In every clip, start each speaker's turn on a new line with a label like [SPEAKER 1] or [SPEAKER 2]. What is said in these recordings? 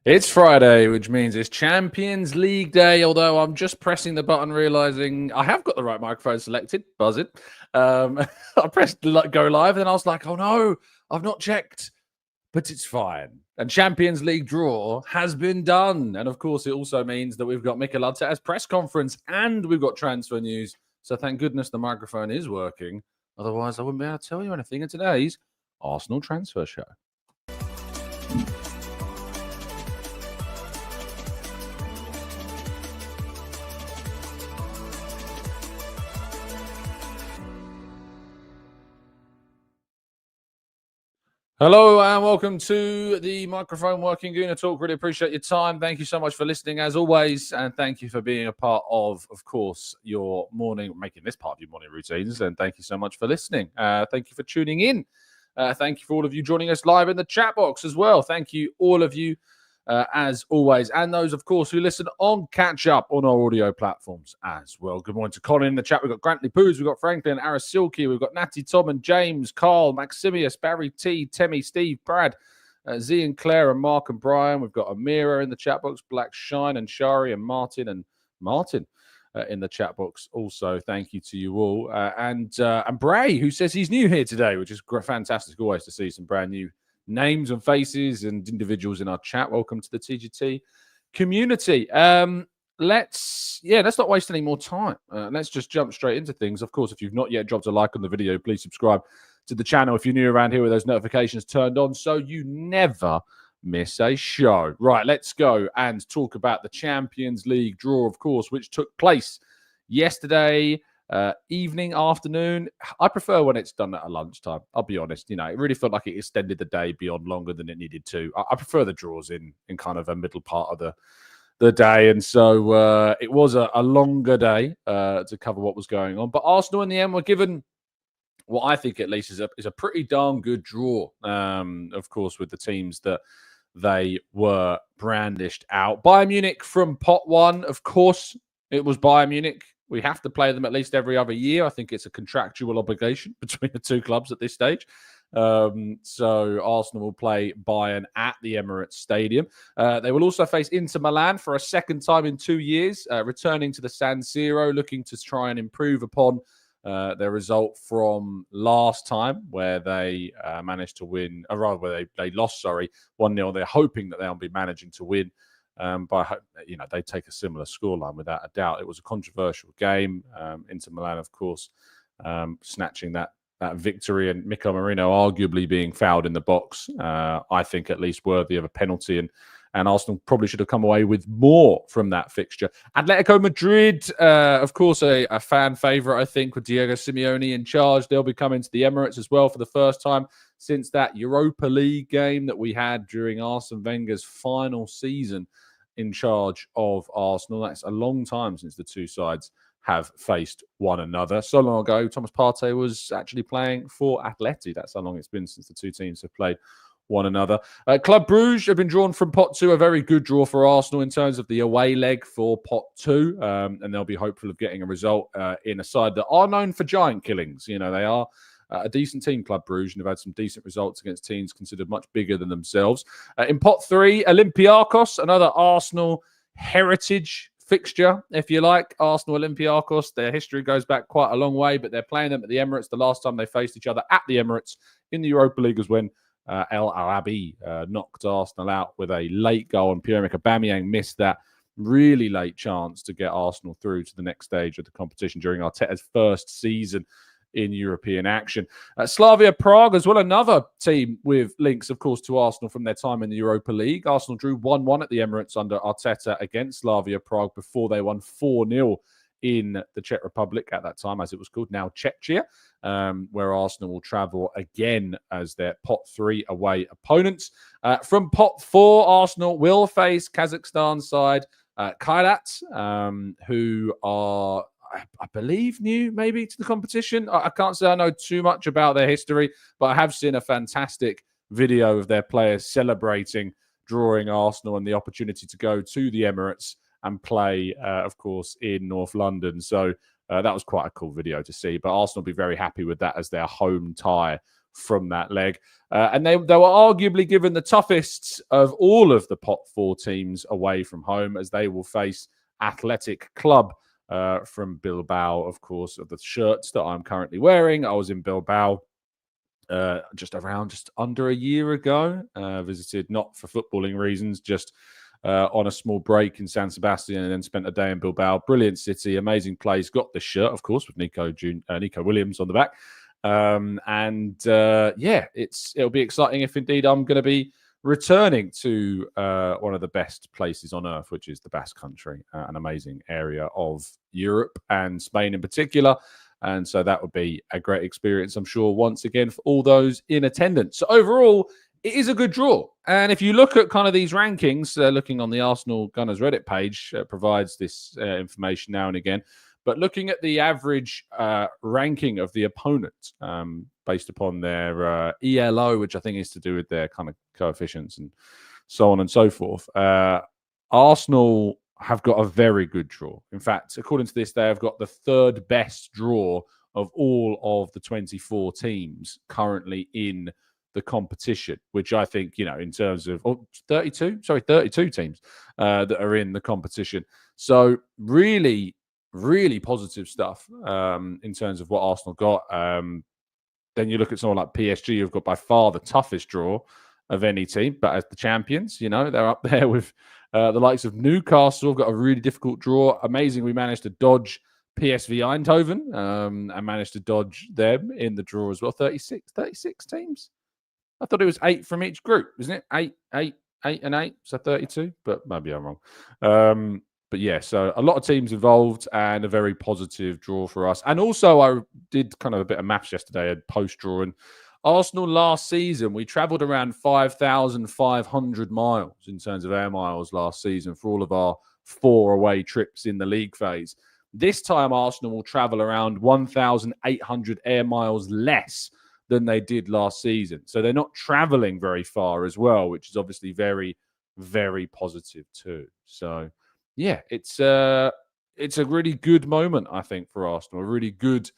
[SPEAKER 1] It's Friday, which means it's Champions League day, although I'm just pressing the button, realizing I have got the right microphone selected. Buzz it. I pressed go live, and then I was like, oh no, I've not checked. But it's fine. And Champions League draw has been done. And of course, it also means that we've got Mikel Arteta's press conference and we've got transfer news. So thank goodness the microphone is working. Otherwise, I wouldn't be able to tell you anything in today's Arsenal Transfer Show. Hello and welcome to the microphone working Gooner Talk. Really appreciate your time. Thank you so much for listening as always. And thank you for being a part of course, your morning, making this part of your morning routines. And thank you so much for listening. Thank you for tuning in. Thank you for all of you joining us live in the chat box as well. Thank you, all of you, as always. And those, of course, who listen on catch up on our audio platforms as well. Good morning to Colin in the chat. We've got Grantley Poos, we've got Franklin, Arasilki, we've got Natty, Tom and James, Carl, Maximius, Barry T, Temmie, Steve, Brad, Z and Claire and Mark and Brian. We've got Amira in the chat box, Black Shine and Shari and Martin in the chat box. Also, thank you to you all. And Bray, who says he's new here today, which is fantastic. Always to see some brand new names and faces and individuals in our chat. Welcome to the TGT community. Let's not waste any more time. Let's just jump straight into things. Of course, if you've not yet dropped a like on the video, please subscribe to the channel if you're new around here with those notifications turned on so you never miss a show. Right, let's go and talk about the Champions League draw, of course, which took place yesterday evening, afternoon. I prefer when it's done at a lunchtime. I'll be honest. It really felt like it extended the day beyond longer than it needed to. I prefer the draws in kind of a middle part of the day. And so it was a longer day to cover what was going on. But Arsenal in the end were given what I think at least is a pretty darn good draw, of course, with the teams that they were brandished out. Bayern Munich from pot one, of course, it was Bayern Munich. We have to play them at least every other year. I think it's a contractual obligation between the two clubs at this stage. So Arsenal will play Bayern at the Emirates Stadium. They will also face Inter Milan for a second time in 2 years, returning to the San Siro, looking to try and improve upon their result from last time where they managed to win, or rather where they lost, 1-0. They're hoping that they'll be managing to win. But they take a similar scoreline without a doubt. It was a controversial game. Inter Milan, of course, snatching that victory, and Mikel Merino arguably being fouled in the box. I think at least worthy of a penalty, and Arsenal probably should have come away with more from that fixture. Atletico Madrid, of course, a fan favourite, I think, with Diego Simeone in charge. They'll be coming to the Emirates as well for the first time since that Europa League game that we had during Arsene Wenger's final season in charge of Arsenal. That's a long time since the two sides have faced one another. So long ago, Thomas Partey was actually playing for Atleti. That's how long it's been since the two teams have played one another. Club Brugge have been drawn from pot two, a very good draw for Arsenal in terms of the away leg for pot two, and they'll be hopeful of getting a result in a side that are known for giant killings. They are a decent team, Club Brugge, and have had some decent results against teams considered much bigger than themselves. In pot three, Olympiacos, another Arsenal heritage fixture, if you like. Arsenal Olympiacos, their history goes back quite a long way, but they're playing them at the Emirates. The last time they faced each other at the Emirates in the Europa League was when El Arabi knocked Arsenal out with a late goal, and Pierre-Emerick Aubameyang missed that really late chance to get Arsenal through to the next stage of the competition during Arteta's first season in European action. Slavia Prague as well, another team with links, of course, to Arsenal from their time in the Europa League. Arsenal drew 1-1 at the Emirates under Arteta against Slavia Prague before they won 4-0 in the Czech Republic at that time, as it was called, now Czechia, where Arsenal will travel again as their pot three away opponents. From pot four, Arsenal will face Kazakhstan side Kairat, who are, I believe, new maybe to the competition. I can't say I know too much about their history, but I have seen a fantastic video of their players celebrating drawing Arsenal and the opportunity to go to the Emirates and play, of course, in North London. So that was quite a cool video to see. But Arsenal will be very happy with that as their home tie from that leg. And they were arguably given the toughest of all of the pot 4 teams away from home, as they will face Athletic Club from Bilbao, of course, of the shirts that I'm currently wearing. I was in Bilbao just under a year ago. Visited not for footballing reasons, just on a small break in San Sebastian, and then spent a day in Bilbao. Brilliant city, amazing place. Got the shirt, of course, with Nico Williams on the back. It'll be exciting if indeed I'm going to be returning to one of the best places on earth, which is the Basque Country, an amazing area of Europe and Spain in particular. And so that would be a great experience, I'm sure, once again, for all those in attendance. So overall, it is a good draw. And if you look at kind of these rankings, looking on the Arsenal Gunners Reddit page, provides this information now and again. But looking at the average ranking of the opponent based upon their ELO, which I think is to do with their kind of coefficients and so on and so forth, Arsenal have got a very good draw. In fact, according to this, they have got the 3rd best draw of all of the 24 teams currently in the competition, which I think, in terms of 32 teams that are in the competition. So really, really positive stuff in terms of what Arsenal got. Then you look at someone like PSG, who've got by far the toughest draw of any team, but as the champions, they're up there with the likes of Newcastle. Have got a really difficult draw. Amazing, we managed to dodge PSV Eindhoven and managed to dodge them in the draw as well. 36 teams. I thought it was 8 from each group, isn't it? 8 and 8, so 32, but maybe I'm wrong. But yeah, so a lot of teams involved and a very positive draw for us. And also, I did kind of a bit of maths yesterday, a post-draw. And Arsenal last season, we travelled around 5,500 miles in terms of air miles last season for all of our 4 away trips in the league phase. This time, Arsenal will travel around 1,800 air miles less than they did last season. So they're not travelling very far as well, which is obviously very, very positive too. So yeah, it's a really good moment, I think, for Arsenal. A really good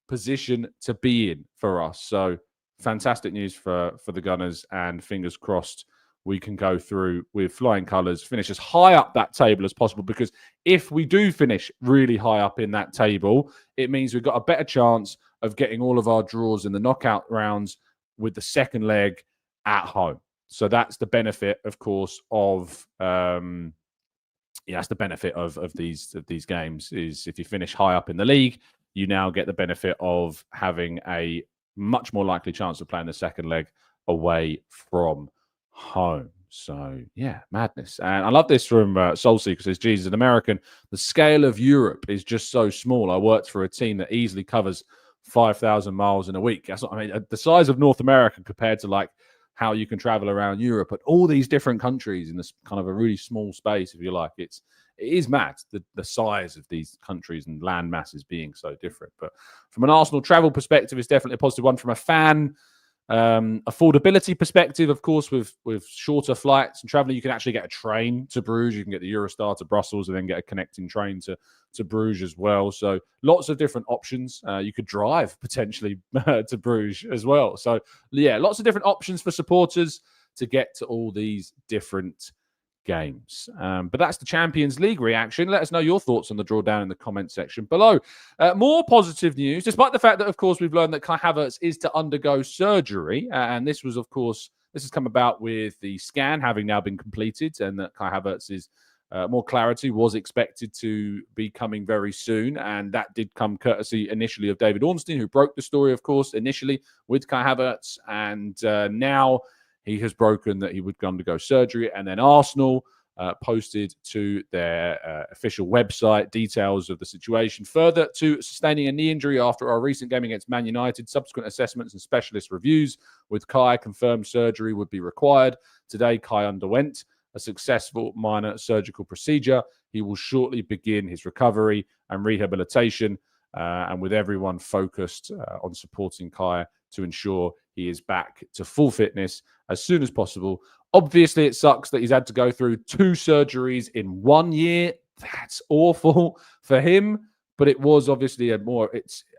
[SPEAKER 1] position to be in for us. So fantastic news for the Gunners, and fingers crossed we can go through with flying colours, finish as high up that table as possible, because if we do finish really high up in that table, it means we've got a better chance of getting all of our draws in the knockout rounds with the second leg at home. So that's the benefit, of course, of that's the benefit of these games, is if you finish high up in the league, you now get the benefit of having a much more likely chance of playing the second leg away from home. So yeah, madness. And I love this from Soulseeker, says, Jesus, an American, the scale of Europe is just so small. I worked for a team that easily covers 5,000 miles in a week. That's what I mean. The size of North America compared to like how you can travel around Europe and all these different countries in this kind of a really small space, if you like. It is mad, the size of these countries and land masses being so different. But from an Arsenal travel perspective, it's definitely a positive one. From a fan affordability perspective, of course, with shorter flights and traveling, you can actually get a train to Bruges. You can get the Eurostar to Brussels and then get a connecting train to Bruges as well. So lots of different options. You could drive potentially to Bruges as well. So yeah, lots of different options for supporters to get to all these different games. But that's the Champions League reaction. Let us know your thoughts on the drawdown in the comment section below. More positive news, despite the fact that, of course, we've learned that Kai Havertz is to undergo surgery. And this was, of course, this has come about with the scan having now been completed, and that Kai Havertz is more clarity was expected to be coming very soon. And that did come courtesy initially of David Ornstein, who broke the story, of course, initially with Kai Havertz. And now he has broken that he would undergo surgery. And then Arsenal posted to their official website details of the situation. Further to sustaining a knee injury after our recent game against Man United, subsequent assessments and specialist reviews with Kai confirmed surgery would be required. Today, Kai underwent a successful minor surgical procedure. He will shortly begin his recovery and rehabilitation, and with everyone focused on supporting Kai to ensure he is back to full fitness as soon as possible. Obviously, it sucks that he's had to go through 2 surgeries in 1 year. That's awful for him, but it was obviously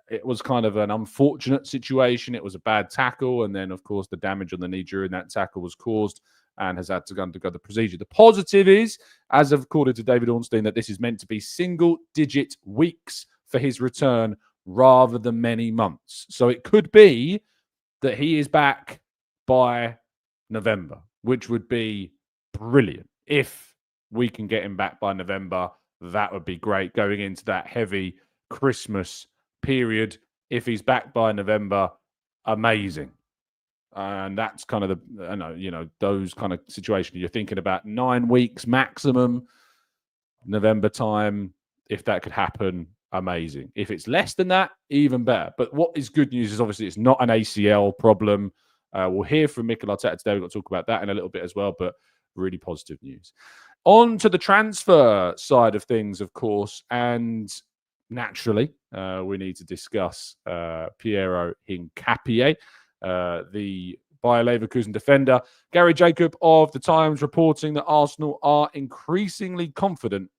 [SPEAKER 1] it was kind of an unfortunate situation. It was a bad tackle. And then, of course, the damage on the knee during that tackle was caused and has had to undergo the procedure. The positive is, as according to David Ornstein, that this is meant to be single-digit weeks for his return rather than many months. So it could be that he is back by November, which would be brilliant. If we can get him back by November, that would be great going into that heavy Christmas period. If he's back by November, amazing. And that's kind of those kind of situations. You're thinking about 9 weeks maximum, November time. If that could happen, amazing. If it's less than that, even better. But what is good news is obviously it's not an ACL problem. We'll hear from Mikel Arteta today. We've got to talk about that in a little bit as well, but really positive news. On to the transfer side of things, of course, and naturally, we need to discuss Piero Hincapie, the Bayer Leverkusen defender. Gary Jacob of The Times reporting that Arsenal are increasingly confident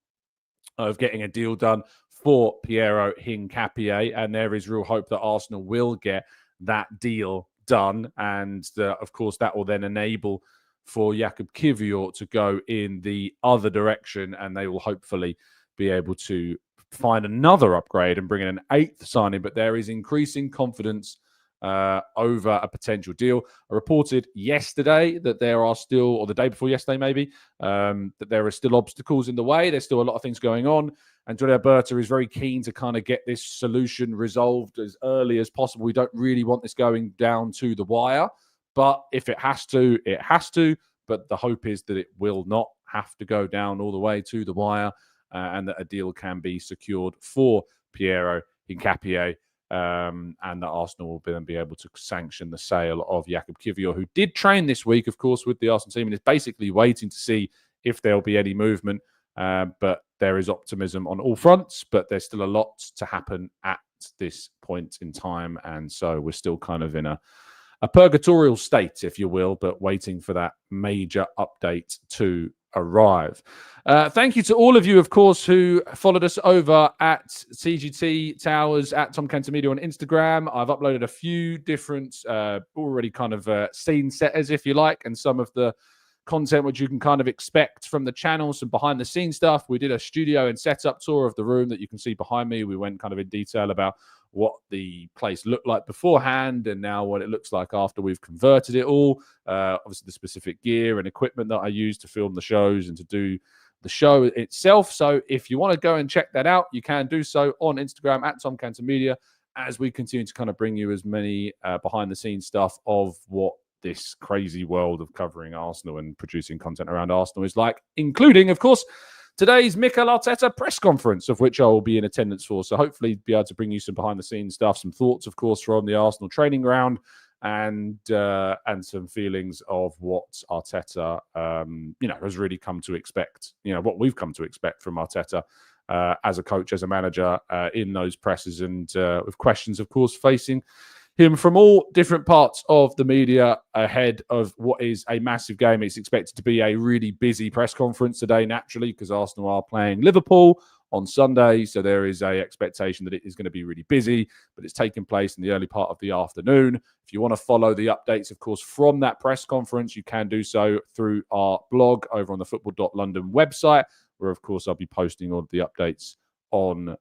[SPEAKER 1] of getting a deal done for Piero Hincapie, and there is real hope that Arsenal will get that deal done. And, of course, that will then enable for Jakub Kiwior to go in the other direction, and they will hopefully be able to find another upgrade and bring in an 8th signing. But there is increasing confidence over a potential deal. I reported yesterday that there are still, or the day before yesterday maybe, that there are still obstacles in the way. There's still a lot of things going on. Andrea Berta is very keen to kind of get this solution resolved as early as possible. We don't really want this going down to the wire. But if it has to, it has to. But the hope is that it will not have to go down all the way to the wire, and that a deal can be secured for Piero Hincapie, and that Arsenal will then be able to sanction the sale of Jakub Kiwior, who did train this week, of course, with the Arsenal team, and is basically waiting to see if there'll be any movement. But there is optimism on all fronts, but there's still a lot to happen at this point in time. And so we're still kind of in a purgatorial state, if you will, but waiting for that major update to arrive. Thank you to all of you, of course, who followed us over at CGT Towers, at Tom Canton Media on Instagram. I've uploaded a few different already kind of scene setters, if you like, and some of the content which you can kind of expect from the channel, some behind the scenes stuff. We did a studio and setup tour of the room that you can see behind me. We went kind of in detail about what the place looked like beforehand and now what it looks like after we've converted it all. Obviously, the specific gear and equipment that I use to film the shows and to do the show itself. So if you want to go and check that out, you can do so on Instagram at Tom Canton Media, as we continue to kind of bring you as many behind the scenes stuff of what this crazy world of covering Arsenal and producing content around Arsenal is like, including, of course, today's Mikel Arteta press conference, of which I will be in attendance for. So hopefully be able to bring you some behind-the-scenes stuff, some thoughts, of course, from the Arsenal training ground, and some feelings of what Arteta, has really come to expect. What we've come to expect from Arteta as a coach, as a manager, in those presses, and with questions, of course, facing him from all different parts of the media ahead of what is a massive game. It's expected to be a really busy press conference today, naturally, because Arsenal are playing Liverpool on Sunday. So there is a expectation that it is going to be really busy, but it's taking place in the early part of the afternoon. If you want to follow the updates, of course, from that press conference, you can do so through our blog over on the football.london website, where, of course, I'll be posting all of the updates on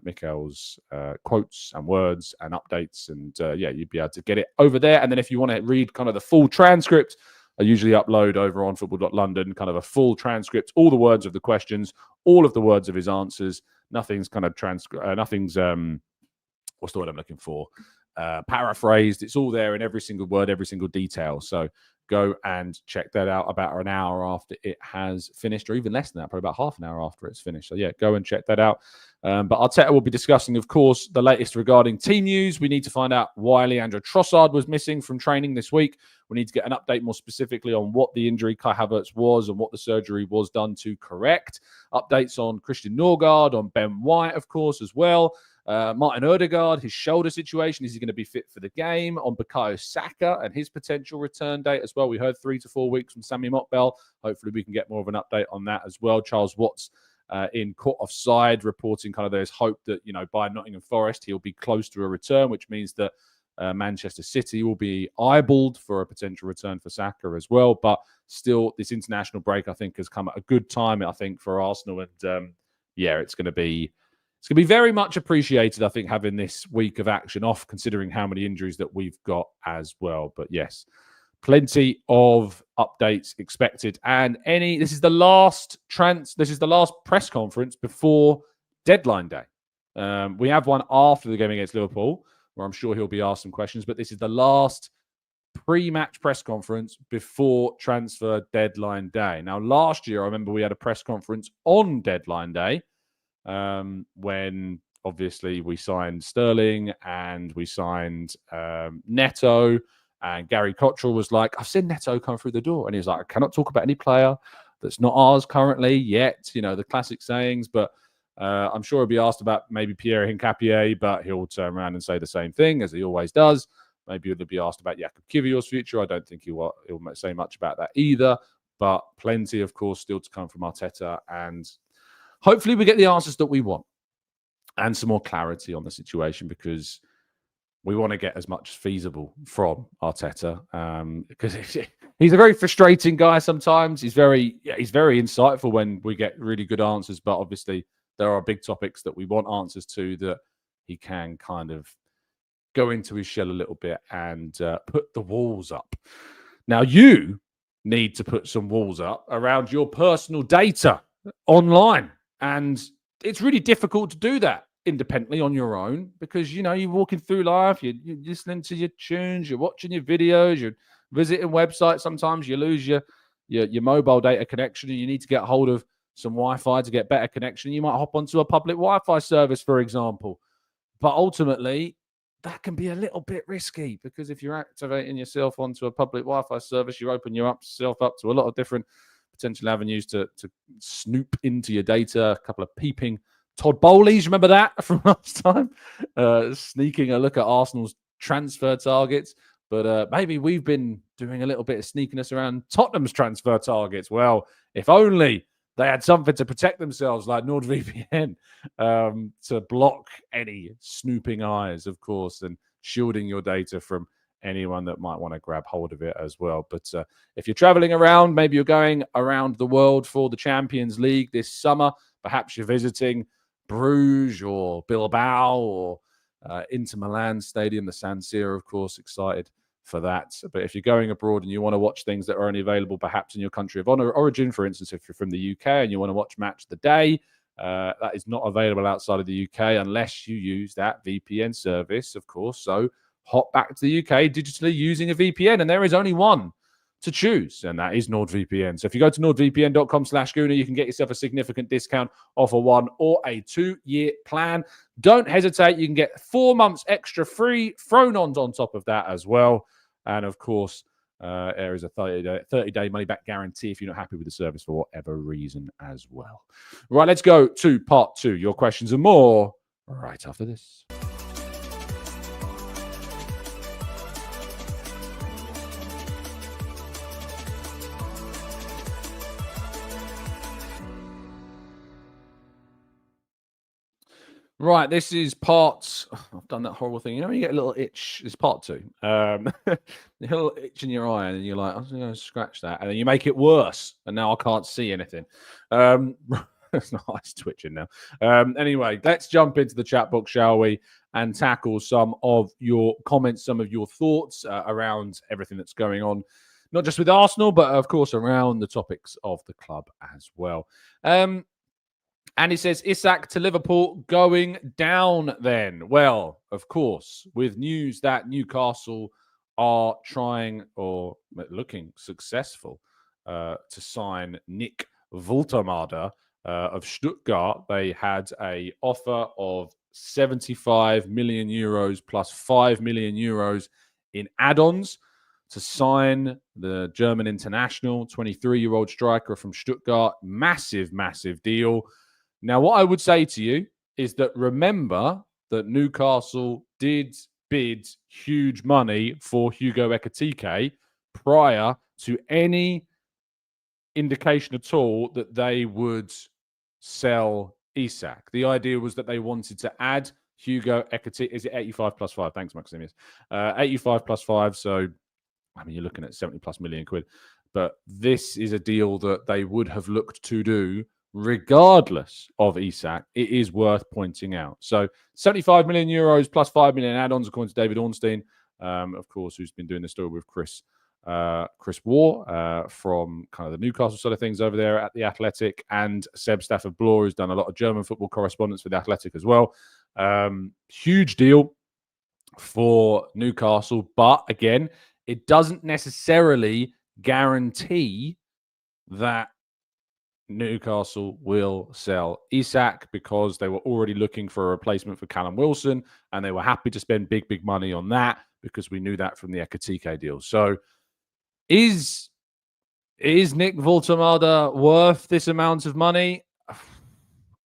[SPEAKER 1] Mikel's quotes and words and updates, and you'd be able to get it over there. And then if you want to read kind of the full transcript, I usually upload over on football.london kind of a full transcript, all the words of the questions, all of the words of his answers. Nothing's kind of nothing's what's the word I'm looking for? Paraphrased. It's all there in every single word, every single detail. So go and check that out about an hour after it has finished, or even less than that, probably about half an hour after it's finished. So yeah, go and check that out. But Arteta will be discussing, of course, the latest regarding team news. We need to find out why Leandro Trossard was missing from training this week. We need to get an update more specifically on what the injury Kai Havertz was and what the surgery was done to correct. Updates on Christian Norgard, on Ben White, of course, as well. Martin Odegaard, his shoulder situation, is he going to be fit for the game? On Bukayo Saka and his potential return date as well. We heard 3 to 4 weeks from Sammy Mokbel. Hopefully we can get more of an update on that as well. Charles Watts in Caught Offside, reporting kind of there's hope that, by Nottingham Forest, he'll be close to a return, which means that Manchester City will be eyeballed for a potential return for Saka as well. But still, this international break, I think, has come at a good time, I think, for Arsenal. And it's going to be very much appreciated, I think, having this week of action off, considering how many injuries that we've got as well. But yes, plenty of updates expected. And this is the last press conference before deadline day. We have one after the game against Liverpool, where I'm sure he'll be asked some questions. But this is the last pre-match press conference before transfer deadline day. Now, last year, I remember we had a press conference on deadline day, when obviously we signed Sterling and we signed Neto, and Gary Cottrell was like, I've seen Neto come through the door, and he was like, I cannot talk about any player that's not ours currently yet, the classic sayings. But I'm sure he'll be asked about maybe Piero Hincapie, but he'll turn around and say the same thing as he always does. Maybe he'll be asked about Jakub Kiwior's future. I don't think he'll say much about that either, but plenty, of course, still to come from Arteta, and hopefully we get the answers that we want and some more clarity on the situation, because we want to get as much as feasible from Arteta, because he's a very frustrating guy sometimes. He's very insightful when we get really good answers, but obviously there are big topics that we want answers to that he can kind of go into his shell a little bit and put the walls up. Now, you need to put some walls up around your personal data online. And it's really difficult to do that independently on your own, because, you're walking through life, you're listening to your tunes, you're watching your videos, you're visiting websites. Sometimes you lose your mobile data connection and you need to get hold of some Wi-Fi to get better connection. You might hop onto a public Wi-Fi service, for example. But ultimately, that can be a little bit risky, because if you're activating yourself onto a public Wi-Fi service, you open yourself up to a lot of different potential avenues to snoop into your data. A couple of peeping Todd Bowleys, remember that from last time? Sneaking a look at Arsenal's transfer targets. But maybe we've been doing a little bit of sneakiness around Tottenham's transfer targets. Well, if only they had something to protect themselves, like NordVPN, to block any snooping eyes, of course, and shielding your data from anyone that might want to grab hold of it as well. But if you're traveling around, maybe you're going around the world for the Champions League this summer, perhaps you're visiting Bruges or Bilbao or Inter Milan Stadium, the San Siro, of course, excited for that. But if you're going abroad and you want to watch things that are only available perhaps in your country of origin, for instance, if you're from the UK and you want to watch Match of the Day, that is not available outside of the UK unless you use that VPN service, of course. So hop back to the UK digitally using a VPN, and there is only one to choose, and that is NordVPN. So if you go to nordvpn.com/Gooner, you can get yourself a significant discount off a 1 or a 2-year plan. Don't hesitate. You can get 4 months extra free thrown on top of that as well. And of course, there is a 30-day money-back guarantee if you're not happy with the service for whatever reason as well. Right, let's go to part 2. Your questions and more right after this. Right, this is part. I've done that horrible thing. You get a little itch. It's part 2. A little itch in your eye, and you're like, I'm going to scratch that, and then you make it worse, and now I can't see anything. It's not nice twitching now. Anyway, let's jump into the chat box, shall we, and tackle some of your comments, some of your thoughts around everything that's going on, not just with Arsenal, but of course around the topics of the club as well. And he says, Isak to Liverpool going down then. Well, of course, with news that Newcastle are trying or looking successful to sign Nick Woltemade of Stuttgart. They had an offer of 75 million euros plus 5 million euros in add-ons to sign the German international, 23-year-old striker from Stuttgart. Massive, massive deal. Now, what I would say to you is that remember that Newcastle did bid huge money for Hugo Ekitike prior to any indication at all that they would sell Isak. The idea was that they wanted to add Hugo Ekitike. Is it 85 plus 5? Thanks, Maximius. 85 plus 5. So, I mean, you're looking at 70 plus million quid. But this is a deal that they would have looked to do regardless of Isak. It is worth pointing out. So 75 million euros plus 5 million add-ons, according to David Ornstein, of course, who's been doing the story with Chris Waugh from kind of the Newcastle side of things over there at the Athletic, and Seb Stafford-Bloor, who's done a lot of German football correspondence for the Athletic as well. Huge deal for Newcastle, but again, it doesn't necessarily guarantee that Newcastle will sell Isak, because they were already looking for a replacement for Callum Wilson, and they were happy to spend big money on that because we knew that from the Ekitike deal. So is Nick Woltemade worth this amount of money?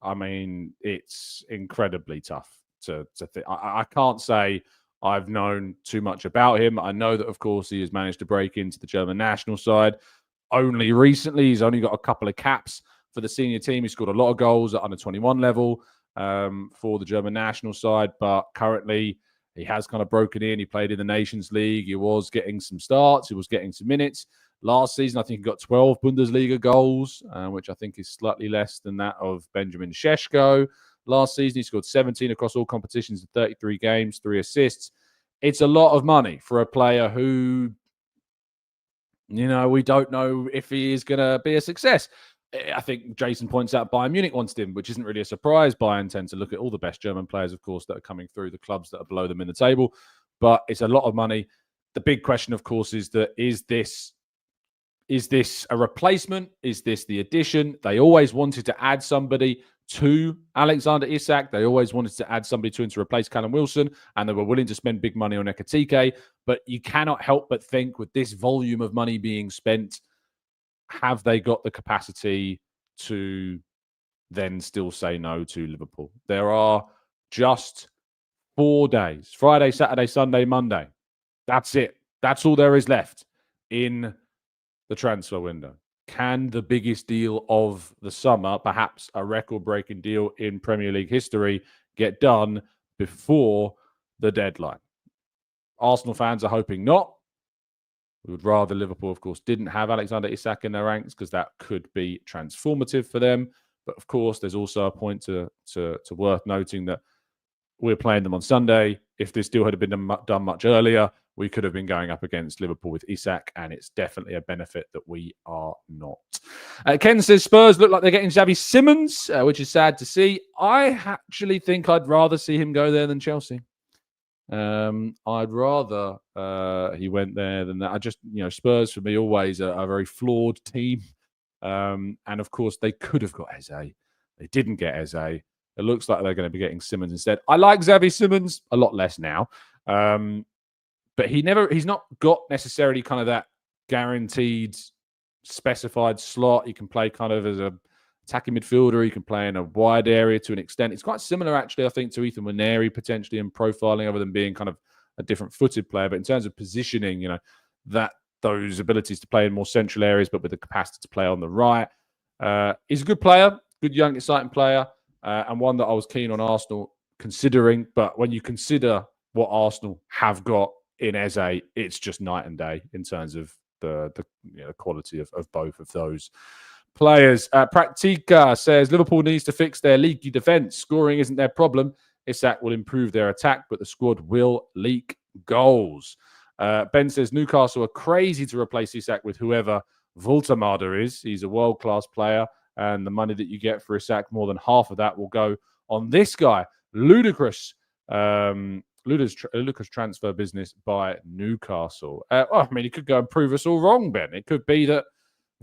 [SPEAKER 1] I mean, it's incredibly tough to think. I can't say I've known too much about him. I know that, of course, he has managed to break into the German national side. Only recently, he's only got a couple of caps for the senior team. He scored a lot of goals at under 21 level for the German national side, but currently he has kind of broken in. He played in the Nations League. He was getting some starts. He was getting some minutes. Last season, I think he got 12 Bundesliga goals, which I think is slightly less than that of Benjamin Šeško. Last season, he scored 17 across all competitions in 33 games, 3 assists. It's a lot of money for a player who, you know, we don't know if he is going to be a success. I think Jason points out Bayern Munich wanted him, which isn't really a surprise. Bayern tend to look at all the best German players, of course, that are coming through, the clubs that are below them in the table. But it's a lot of money. The big question, of course, is that is this a replacement? Is this the addition? They always wanted to add somebody to Alexander Isak. They always wanted to add somebody to him to replace Callum Wilson, and they were willing to spend big money on Ekitike. But you cannot help but think, with this volume of money being spent, have they got the capacity to then still say no to Liverpool? There are just 4 days: Friday, Saturday, Sunday, Monday. That's it. That's all there is left in the transfer window. Can the biggest deal of the summer, perhaps a record-breaking deal in Premier League history, get done before the deadline? Arsenal fans are hoping not. We would rather Liverpool, of course, didn't have Alexander Isak in their ranks, because that could be transformative for them. But of course, there's also a point to worth noting that we're playing them on Sunday. If this deal had been done much earlier, we could have been going up against Liverpool with Isak, and it's definitely a benefit that we are not. Ken says Spurs look like they're getting Xavi Simons, which is sad to see. I actually think I'd rather see him go there than Chelsea. I'd rather he went there than that. I just, Spurs for me always a very flawed team. And of course, they could have got Eze. They didn't get Eze. It looks like they're going to be getting Simons instead. I like Xavi Simons a lot less now. But he's not got necessarily kind of that guaranteed specified slot. He can play kind of as a attacking midfielder. He can play in a wide area to an extent. It's quite similar, actually, I think, to Ethan Nwaneri potentially in profiling, other than being kind of a different footed player. But in terms of positioning, that those abilities to play in more central areas, but with the capacity to play on the right. He's a good player, good young, exciting player, and one that I was keen on Arsenal considering. But when you consider what Arsenal have got in Eze, it's just night and day in terms of the quality of both of those players. Praktika says Liverpool needs to fix their leaky defence. Scoring isn't their problem. Isak will improve their attack, but the squad will leak goals. Ben says Newcastle are crazy to replace Isak with whoever Woltemade is. He's a world-class player, and the money that you get for Isak, more than half of that will go on this guy. Ludicrous transfer business by Newcastle. He could go and prove us all wrong, Ben. It could be that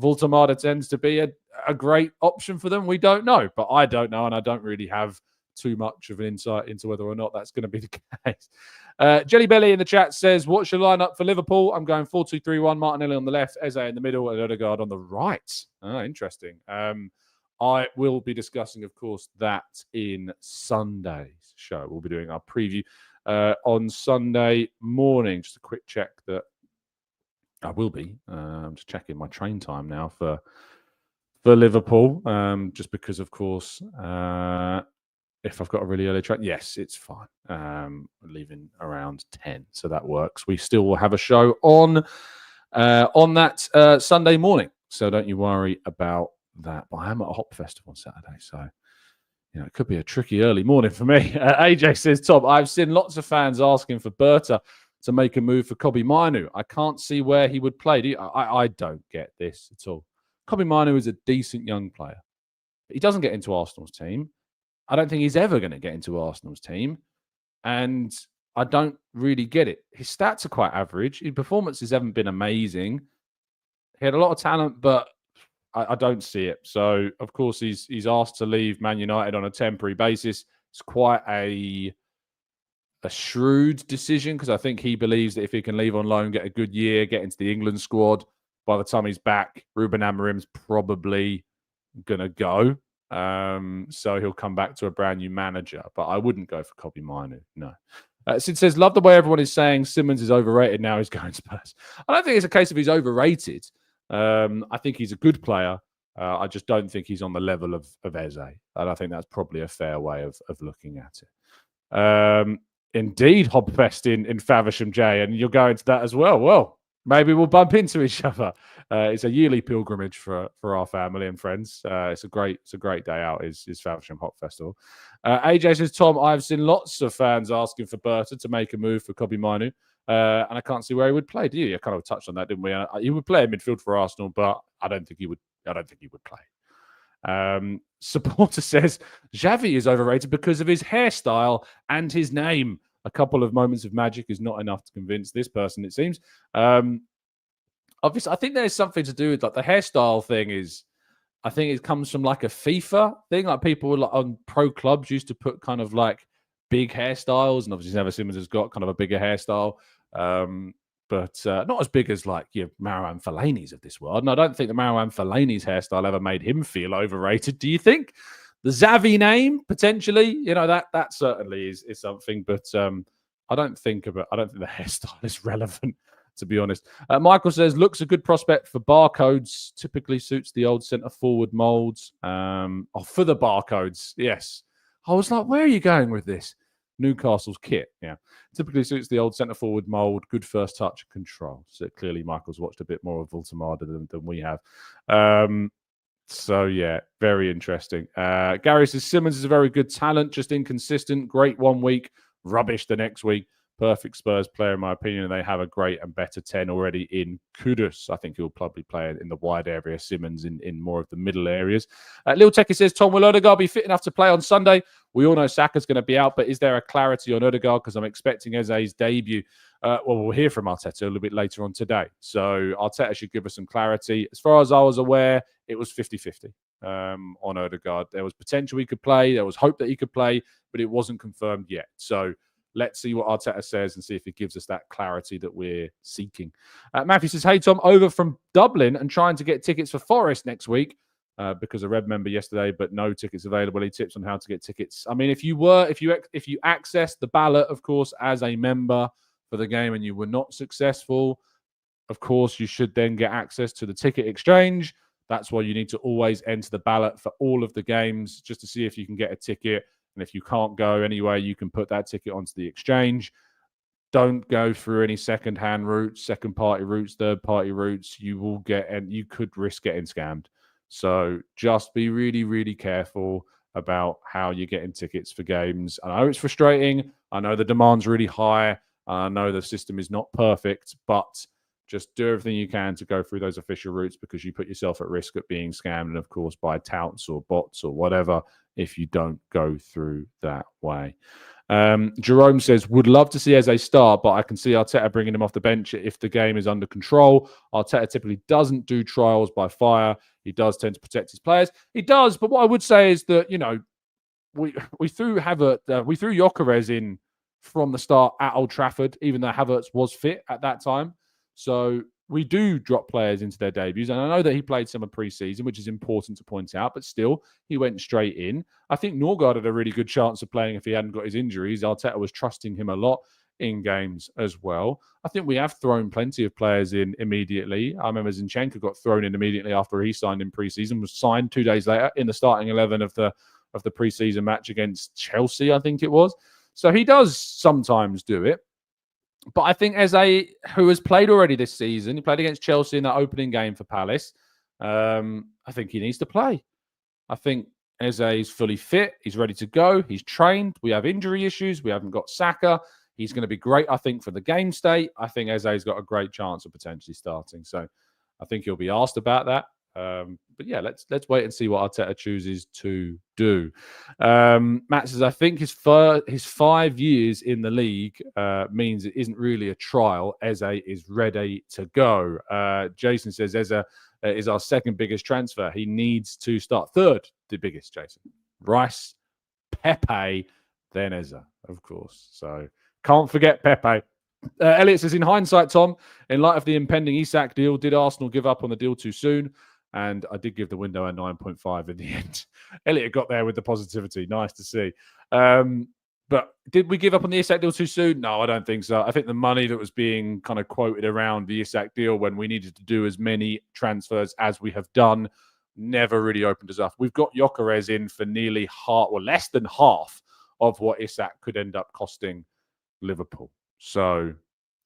[SPEAKER 1] Woltemade tends to be a great option for them. We don't know, but I don't know, and I don't really have too much of an insight into whether or not that's going to be the case. Jelly Belly in the chat says, what's your lineup for Liverpool? I'm going 4-2-3-1, Martinelli on the left, Eze in the middle, and Odegaard on the right. Interesting. I will be discussing, of course, that in Sunday's show. We'll be doing our preview on Sunday morning. Just a quick check that I will be. I'm just checking my train time now for for Liverpool, just because, of course, if I've got a really early train, yes, it's fine. Leaving around 10, so that works. We still will have a show on that Sunday morning, so don't you worry about that. But I am at a hop festival on Saturday, so it could be a tricky early morning for me. AJ says, Tom, I've seen lots of fans asking for Berta to make a move for Kobbie Mainoo. I can't see where he would play. I don't get this at all. Kobbie Mainoo is a decent young player. He doesn't get into Arsenal's team. I don't think he's ever going to get into Arsenal's team. And I don't really get it. His stats are quite average. His performances haven't been amazing. He had a lot of talent, but I don't see it. So, of course, he's asked to leave Man United on a temporary basis. It's quite a shrewd decision, because I think he believes that if he can leave on loan, get a good year, get into the England squad, by the time he's back, Ruben Amorim's probably going to go. So he'll come back to a brand new manager. But I wouldn't go for Kobbie Mainoo, no. Sid says, love the way everyone is saying Simmons is overrated now he's going Spurs. I don't think it's a case of he's overrated. I think he's a good player. I just don't think he's on the level of Eze. And I think that's probably a fair way of looking at it. Indeed, Hobfest in Faversham, Jay, and you'll go into that as well. Well, maybe we'll bump into each other. It's a yearly pilgrimage for our family and friends. It's a great day out. Is Faversham Hop Festival. AJ says, Tom, I've seen lots of fans asking for Berta to make a move for Kobbie Mainoo, and I can't see where he would play. Do you? I kind of touched on that, didn't we? He would play in midfield for Arsenal, but I don't think he would play. Supporter says Xavi is overrated because of his hairstyle and his name. A couple of moments of magic is not enough to convince this person, it seems. Obviously, I think there's something to do with like the hairstyle thing. I think it comes from like a FIFA thing. Like people on pro clubs used to put kind of like big hairstyles, and obviously Never Simmons has got kind of a bigger hairstyle, but not as big as like Marouane Fellaini's of this world. And I don't think the Marouane Fellaini's hairstyle ever made him feel overrated. Do you think? The Xavi name potentially, that certainly is something, but I don't think the hairstyle is relevant, to be honest. Michael says, looks a good prospect for barcodes. Typically suits the old centre forward molds. For the barcodes, yes. I was like, where are you going with this? Newcastle's kit, yeah. Typically suits the old centre forward mold. Good first touch control. So clearly, Michael's watched a bit more of Voltemada than we have. So, yeah, very interesting. Gary says, Simmons is a very good talent, just inconsistent. Great 1 week, rubbish the next week. Perfect Spurs player, in my opinion. And they have a great and better 10 already in Kudus. I think he'll probably play in the wide area. Simmons in more of the middle areas. Lil Techie says, Tom, will Odegaard be fit enough to play on Sunday? We all know Saka's going to be out, but is there a clarity on Odegaard? Because I'm expecting Eze's debut. We'll hear from Arteta a little bit later on today. So Arteta should give us some clarity. As far as I was aware, it was 50-50 on Odegaard. There was potential he could play. There was hope that he could play, but it wasn't confirmed yet. So let's see what Arteta says and see if it gives us that clarity that we're seeking. Matthew says, hey, Tom, over from Dublin and trying to get tickets for Forest next week because a Red member yesterday, but no tickets available. Any tips on how to get tickets? I mean, if you accessed the ballot, of course, as a member for the game and you were not successful, of course, you should then get access to the ticket exchange. That's why you need to always enter the ballot for all of the games just to see if you can get a ticket. And if you can't go anywhere, you can put that ticket onto the exchange. Don't go through any second-hand routes, second-party routes, third-party routes. You will get, and you could risk getting scammed. So just be really, really careful about how you're getting tickets for games. I know it's frustrating. I know the demand's really high. I know the system is not perfect, but just do everything you can to go through those official routes because you put yourself at risk of being scammed and, of course, by touts or bots or whatever if you don't go through that way. Jerome says, would love to see Eze start, but I can see Arteta bringing him off the bench if the game is under control. Arteta typically doesn't do trials by fire. He does tend to protect his players. He does, but what I would say is that, we threw Gyökeres in from the start at Old Trafford, even though Havertz was fit at that time. So we do drop players into their debuts. And I know that he played some of pre-season, which is important to point out, but still, he went straight in. I think Norgard had a really good chance of playing if he hadn't got his injuries. Arteta was trusting him a lot in games as well. I think we have thrown plenty of players in immediately. I remember Zinchenko got thrown in immediately after he signed in pre-season, was signed 2 days later in the starting 11 of the pre-season match against Chelsea, I think it was. So he does sometimes do it. But I think Eze, who has played already this season, he played against Chelsea in that opening game for Palace. I think he needs to play. I think Eze is fully fit. He's ready to go. He's trained. We have injury issues. We haven't got Saka. He's going to be great, I think, for the game state. I think Eze's got a great chance of potentially starting. So I think he'll be asked about that. But yeah, let's wait and see what Arteta chooses to do. Matt says, I think his 5 years in the league means it isn't really a trial. Eze is ready to go. Jason says Eze is our second biggest transfer. He needs to start. Third, the biggest, Jason. Rice, Pepe, then Eze, of course. So can't forget Pepe. Elliot says, in hindsight, Tom, in light of the impending Isak deal, did Arsenal give up on the deal too soon? And I did give the window a 9.5 in the end. Elliot got there with the positivity. Nice to see. But did we give up on the Isak deal too soon? No, I don't think so. I think the money that was being kind of quoted around the Isak deal when we needed to do as many transfers as we have done never really opened us up. We've got Gyökeres in for nearly half, or less than half of what Isak could end up costing Liverpool. So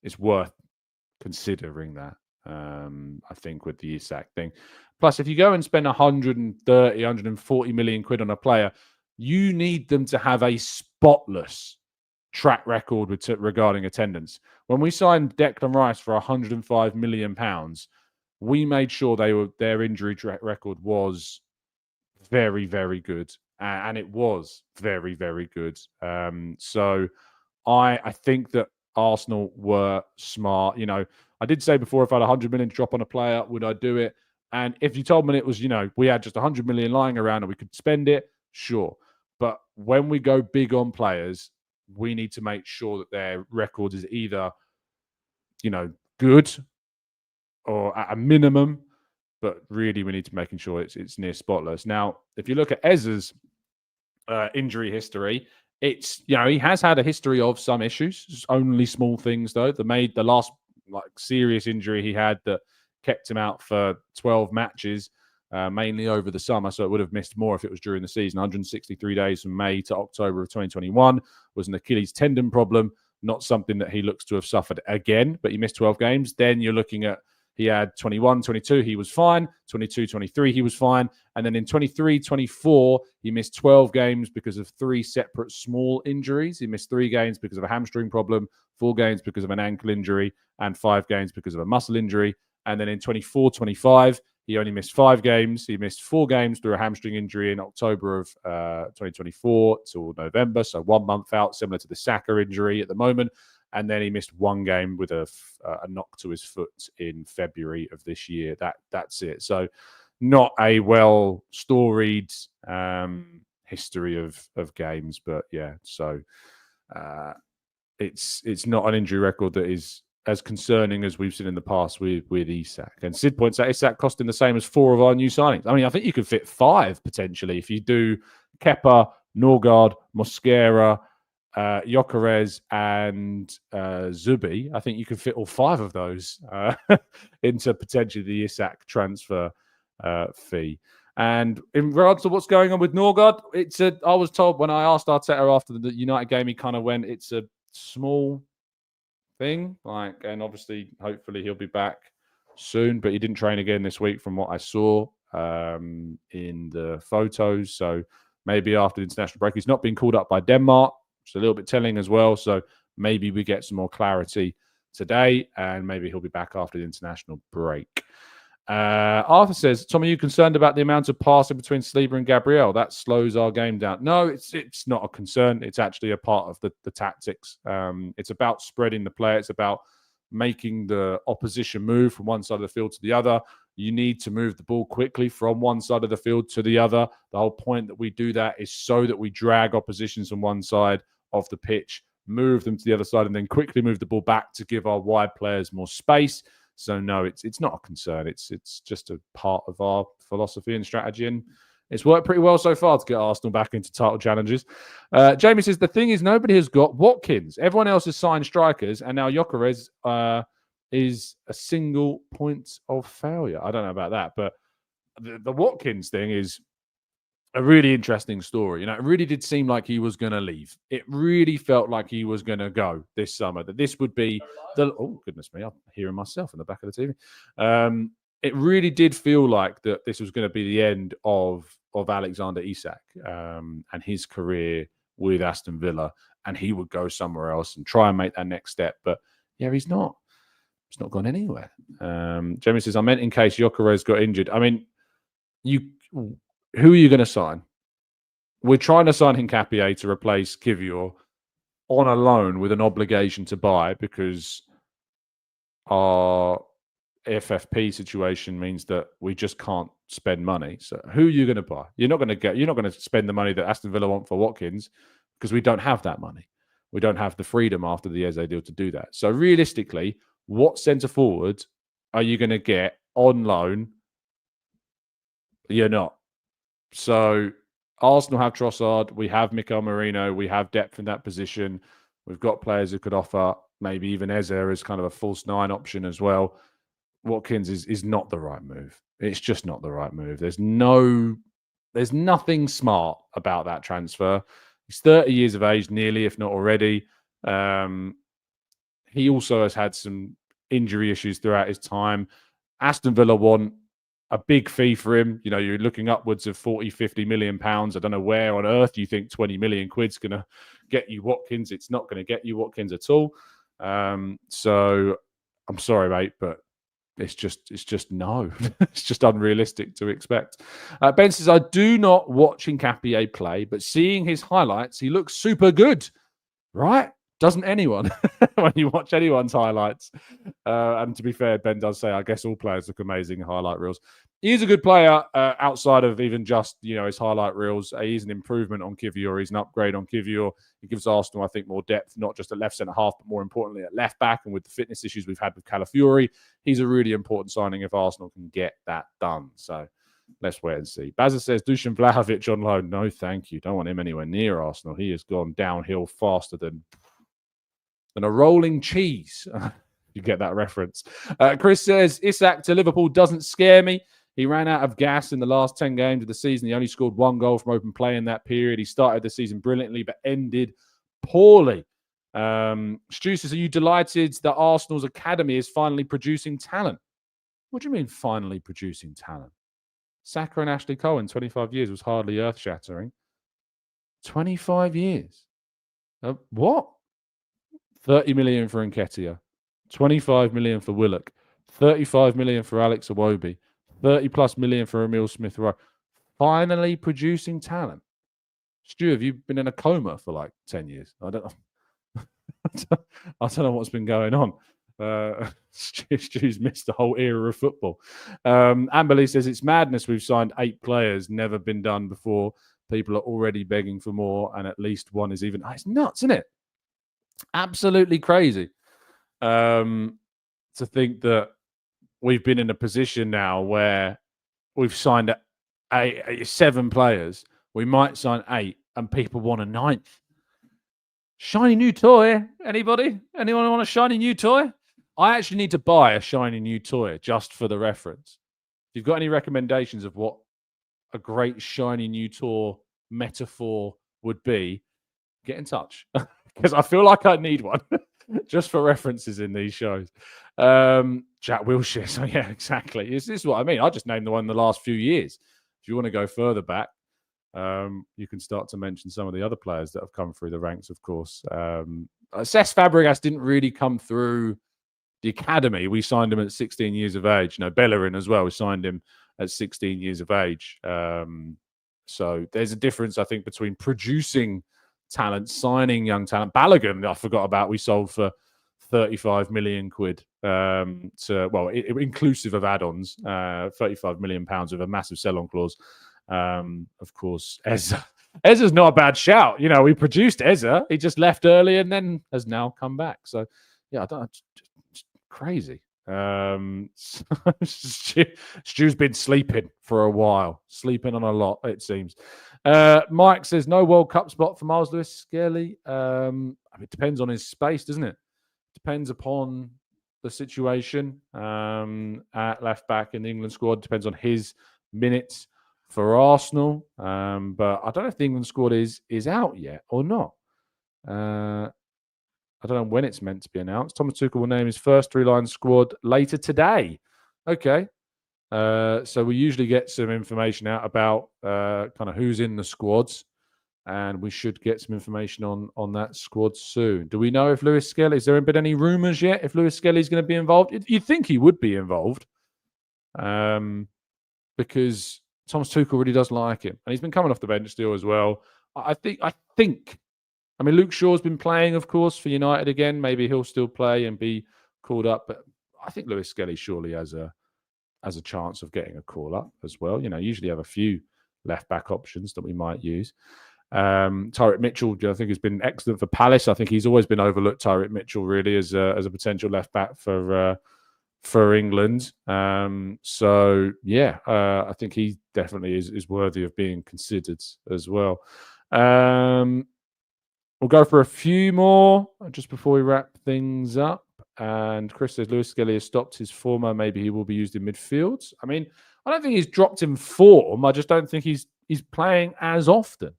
[SPEAKER 1] it's worth considering that. I think with the Isak thing. Plus, if you go and spend 130, 140 million quid on a player, you need them to have a spotless track record regarding attendance. When we signed Declan Rice for 105 million pounds, we made sure their injury track record was very, very good, and it was very, very good. So I think that Arsenal were smart. You know, I did say before, if I had 100 million to drop on a player, would I do it? And if you told me it was, we had just 100 million lying around and we could spend it, sure. But when we go big on players, we need to make sure that their record is either, good or at a minimum, but really we need to making sure it's near spotless. Now, if you look at Eze's injury history, it's, he has had a history of some issues. It's only small things though. The last serious injury he had that kept him out for 12 matches, mainly over the summer. So it would have missed more if it was during the season. 163 days from May to October of 2021 was an Achilles tendon problem, not something that he looks to have suffered again, but he missed 12 games. Then you're looking at, he had 21, 22, he was fine. 22, 23, he was fine. And then in 23, 24, he missed 12 games because of 3 separate small injuries. He missed 3 games because of a hamstring problem, 4 games because of an ankle injury, and 5 games because of a muscle injury. And then in 24, 25, he only missed 5 games. He missed 4 games through a hamstring injury in October of 2024 till November. So 1 month out, similar to the Saka injury at the moment. And then he missed 1 game with a knock to his foot in February of this year. That's it. So not a well-storied history of games. But yeah, so it's not an injury record that is as concerning as we've seen in the past with Isak. And Sid points out Isak costing the same as 4 of our new signings. I mean, I think you could fit 5 potentially if you do Kepa, Norgard, Mosquera, Gyökeres, and Zubi. I think you could fit all 5 of those into potentially the Isak transfer fee. And in regards to what's going on with Norgard, I was told when I asked Arteta after the United game, he kind of went, it's a small thing, and obviously, hopefully, he'll be back soon. But he didn't train again this week, from what I saw in the photos. So maybe after the international break, he's not been called up by Denmark. It's a little bit telling as well. So maybe we get some more clarity today, and maybe he'll be back after the international break. Arthur says, Tom, are you concerned about the amount of passing between Saliba and Gabriel? That slows our game down. No, it's not a concern. It's actually a part of the tactics. It's about spreading the play. It's about making the opposition move from one side of the field to the other. You need to move the ball quickly from one side of the field to the other. The whole point that we do that is so that we drag oppositions from one side of the pitch, move them to the other side, and then quickly move the ball back to give our wide players more space. So no, it's not a concern. It's just a part of our philosophy and strategy, and It's worked pretty well so far to get Arsenal back into title challenges. Jamie says, the thing is, nobody has got Watkins. Everyone else has signed strikers, and now Gyökeres is a single point of failure. I don't know about that, but the Watkins thing is a really interesting story. It really did seem like he was going to leave. It really felt like he was going to go this summer, that this would be oh, goodness me, I'm hearing myself in the back of the TV. It really did feel like that this was going to be the end of Alexander Isak and his career with Aston Villa, and he would go somewhere else and try and make that next step. But yeah, he's not. It's not gone anywhere. Jamie says, I meant in case Gyökeres got injured. I mean, who are you going to sign? We're trying to sign Hincapie to replace Kivior on a loan with an obligation to buy because our FFP situation means that we just can't spend money. So who are you going to buy? You're not going to spend the money that Aston Villa want for Watkins because we don't have that money. We don't have the freedom after the Eze deal to do that. So realistically, what centre forward are you going to get on loan? You're not. So Arsenal have Trossard, we have Mikel Merino, we have depth in that position. We've got players who could offer maybe even Eze as kind of a false nine option as well. Watkins is not the right move. It's just not the right move. There's nothing smart about that transfer. He's 30 years of age, nearly, if not already. He also has had some injury issues throughout his time. Aston Villa want a big fee for him. You're looking upwards of 40, 50 million pounds. I don't know where on earth you think 20 million quid's going to get you Watkins. It's not going to get you Watkins at all. So I'm sorry, mate, but it's just no. It's just unrealistic to expect. Ben says, I do not watch Hincapie play, but seeing his highlights, he looks super good, right? Doesn't anyone when you watch anyone's highlights? And to be fair, Ben does say, I guess all players look amazing in highlight reels. He's a good player outside of even just, his highlight reels. He's an improvement on Kivior. He's an upgrade on Kivior. He gives Arsenal, I think, more depth, not just at left centre-half, but more importantly at left-back. And with the fitness issues we've had with Calafiori, he's a really important signing if Arsenal can get that done. So let's wait and see. Bazza says, Dusan Vlahovic on loan. No, thank you. Don't want him anywhere near Arsenal. He has gone downhill faster than a rolling cheese. You get that reference. Chris says, Isak to Liverpool doesn't scare me. He ran out of gas in the last 10 games of the season. He only scored 1 goal from open play in that period. He started the season brilliantly, but ended poorly. Stu says, are you delighted that Arsenal's academy is finally producing talent? What do you mean finally producing talent? Saka and Ashley Cole in 25 years was hardly earth-shattering. 25 years? What? 30 million for Nketiah, 25 million for Willock, 35 million for Alex Iwobi, 30 plus million for Emile Smith-Rowe. Finally producing talent. Stu, have you been in a coma for like 10 years? I don't know. I don't know what's been going on. Stu's missed the whole era of football. Amberley says it's madness. We've signed 8 players, never been done before. People are already begging for more, and at least one is even. It's nuts, isn't it? Absolutely crazy to think that we've been in a position now where we've signed 7 players. We might sign 8 and people want a 9th. Shiny new toy. Anybody? Anyone want a shiny new toy? I actually need to buy a shiny new toy just for the reference. If you've got any recommendations of what a great shiny new toy metaphor would be, get in touch. Because I feel like I need one just for references in these shows. Jack Wilshere. So, yeah, exactly. This is what I mean. I just named the one in the last few years. If you want to go further back, you can start to mention some of the other players that have come through the ranks, of course. Cesc Fabregas didn't really come through the academy. We signed him at 16 years of age. Bellerin as well. We signed him at 16 years of age. So there's a difference, I think, between producing talent, signing young talent. Balogun, I forgot about, we sold for 35 million quid inclusive of add-ons, 35 million pounds with a massive sell-on clause. Of course, Eze's not a bad shout. We produced Eze. He just left early and then has now come back. So, yeah, it's crazy. Stu's been sleeping for a while, sleeping on a lot, it seems. Mike says no World Cup spot for Miles Lewis Skelly. It depends on his space, doesn't it? Depends upon the situation at left back in the England squad. Depends on his minutes for Arsenal. But I don't know if the England squad is out yet or not. I don't know when it's meant to be announced. Thomas Tuchel will name his first three-line squad later today. Okay. So we usually get some information out about kind of who's in the squads, and we should get some information on that squad soon. Do we know if Lewis Skelly, has there been any rumours yet if Lewis Skelly is going to be involved? You'd think he would be involved because Thomas Tuchel really does like him, and he's been coming off the bench still as well. I think. I mean, Luke Shaw's been playing, of course, for United again. Maybe he'll still play and be called up, but I think Lewis Skelly surely has a chance of getting a call up as well. You know, usually have a few left back options that we might use. Tyrick Mitchell, I think, has been excellent for Palace. I think he's always been overlooked, Tyrick Mitchell, really, as a potential left back for England. So yeah, I think he definitely is worthy of being considered as well. We'll go for a few more just before we wrap things up. And Chris says Lewis Skelly has stopped his former. Maybe he will be used in midfield. I mean, I don't think he's dropped in form. I just don't think he's playing as often.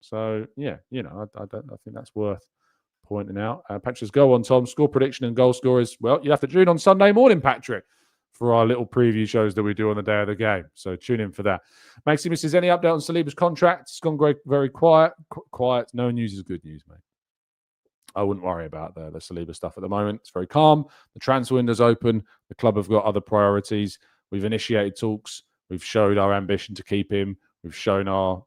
[SPEAKER 1] So yeah, you know, I think that's worth pointing out. Patrick says, go on, Tom. Score prediction and goal scorers. Well, you have to tune on Sunday morning, Patrick, for our little preview shows that we do on the day of the game. So tune in for that. Maximus says, any update on Saliba's contract? It's gone very quiet. Quiet. No news is good news, mate. I wouldn't worry about the Saliba stuff at the moment. It's very calm. The transfer window's open. The club have got other priorities. We've initiated talks. We've showed our ambition to keep him. We've shown our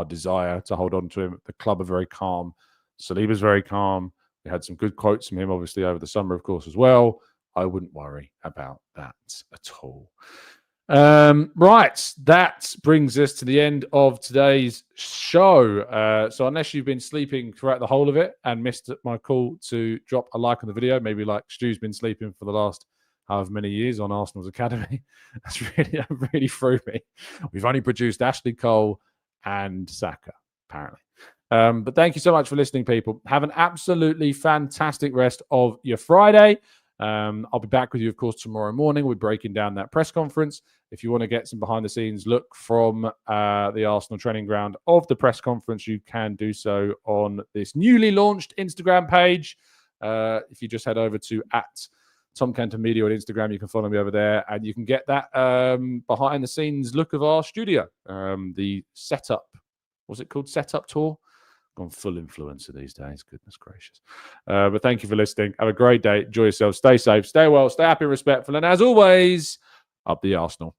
[SPEAKER 1] desire to hold on to him. The club are very calm. Saliba's very calm. We had some good quotes from him, obviously, over the summer, of course, as well. I wouldn't worry about that at all. Right, that brings us to the end of today's show. So unless you've been sleeping throughout the whole of it and missed my call to drop a like on the video, maybe like Stu's been sleeping for the last however many years on Arsenal's Academy, that really threw me. We've only produced Ashley Cole and Saka, apparently. But thank you so much for listening, people. Have an absolutely fantastic rest of your Friday. I'll be back with you, of course, tomorrow morning. We're breaking down that press conference. If you want to get some behind-the-scenes look from the Arsenal training ground of the press conference, you can do so on this newly launched Instagram page. If you just head over to @Tom Canton Media on Instagram, you can follow me over there, and you can get that behind-the-scenes look of our studio. The setup, what's it called? Setup tour. Gone full influencer these days. Goodness gracious. But thank you for listening. Have a great day. Enjoy yourselves. Stay safe. Stay well. Stay happy and respectful. And as always, up the Arsenal.